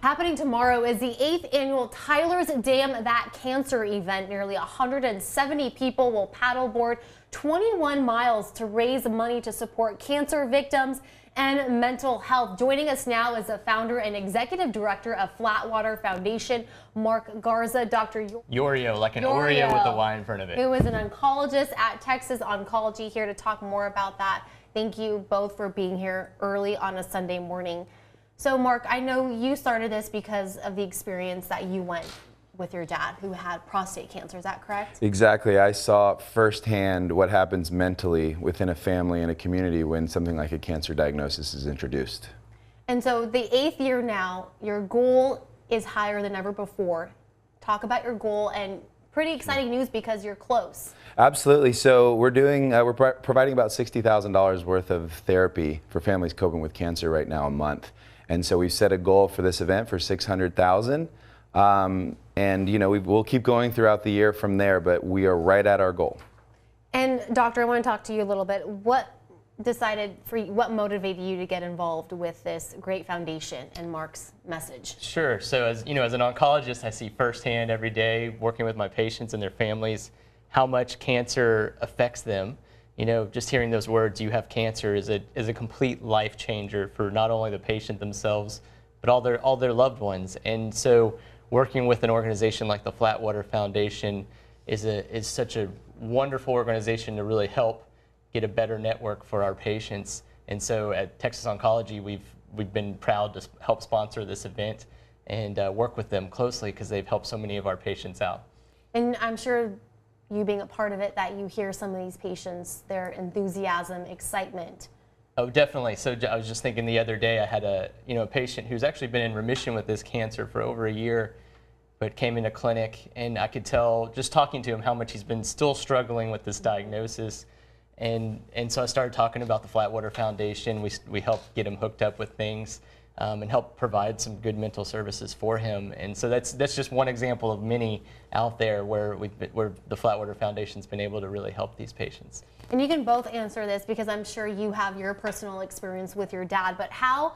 Happening tomorrow is the 8th annual Tyler's Dam That Cancer event. Nearly 170 people will paddleboard 21 miles to raise money to support cancer victims and mental health. Joining us now is the founder and executive director of Flatwater Foundation, Mark Garza. Dr. Yorio, like an Oreo with a Y in front of it. Who is an oncologist at Texas Oncology, here to talk more about that. Thank you both for being here early on a Sunday morning. So Mark, I know you started this because of the experience that you went with your dad who had prostate cancer. Is that correct? Exactly. I saw firsthand what happens mentally within a family and a community when something like a cancer diagnosis is introduced. And so the 8th year now, your goal is higher than ever before. Talk about your goal, and pretty exciting news because you're close. Absolutely. So we're providing about $60,000 worth of therapy for families coping with cancer right now a month. And so we've set a goal for this event for $600,000. And you know, we'll keep going throughout the year from there, but we are right at our goal. And doctor, I want to talk to you a little bit. What motivated you to get involved with this great foundation and Mark's message? Sure. So as you know, as an oncologist, I see firsthand every day working with my patients and their families how much cancer affects them. You know, just hearing those words, "you have cancer," is a complete life changer for not only the patient themselves, but all their loved ones. And so working with an organization like the Flatwater Foundation is such a wonderful organization to really help get a better network for our patients. And so at Texas Oncology, we've been proud to help sponsor this event and work with them closely because they've helped so many of our patients out. And I'm sure, you being a part of it, that you hear some of these patients, their enthusiasm, excitement. Oh, definitely. So I was just thinking the other day, I had a patient who's actually been in remission with this cancer for over a year, but came into clinic, and I could tell just talking to him how much he's been still struggling with this diagnosis. And so I started talking about the Flatwater Foundation. We helped get him hooked up with things and help provide some good mental services for him. And so that's just one example of many out there where the Flatwater Foundation's been able to really help these patients. And you can both answer this because I'm sure you have your personal experience with your dad, but how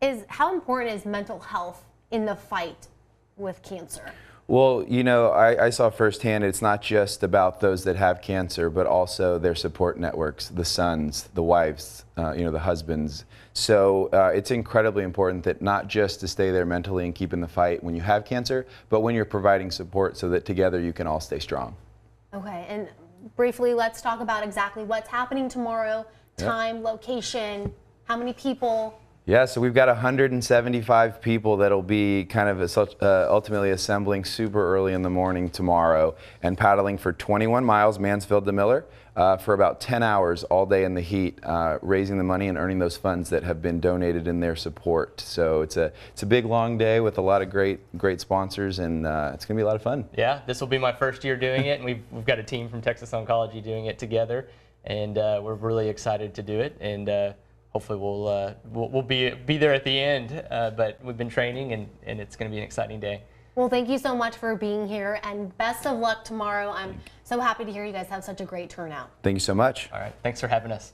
important is mental health in the fight with cancer? Well, you know, I saw firsthand it's not just about those that have cancer, but also their support networks, the sons, the wives, the husbands. So it's incredibly important that not just to stay there mentally and keep in the fight when you have cancer, but when you're providing support so that together you can all stay strong. Okay, and briefly, let's talk about exactly what's happening tomorrow, time, location, how many people. Yeah, so we've got 175 people that'll be kind of ultimately assembling super early in the morning tomorrow and paddling for 21 miles, Mansfield to Miller, for about 10 hours all day in the heat, raising the money and earning those funds that have been donated in their support. So it's a big, long day with a lot of great sponsors, and it's going to be a lot of fun. Yeah, this will be my first year doing it, and we've got a team from Texas Oncology doing it together, and we're really excited to do it. And hopefully we'll be there at the end, but we've been training, and it's going to be an exciting day. Well, thank you so much for being here, and best of luck tomorrow. I'm so happy to hear you guys have such a great turnout. Thank you so much. All right, thanks for having us.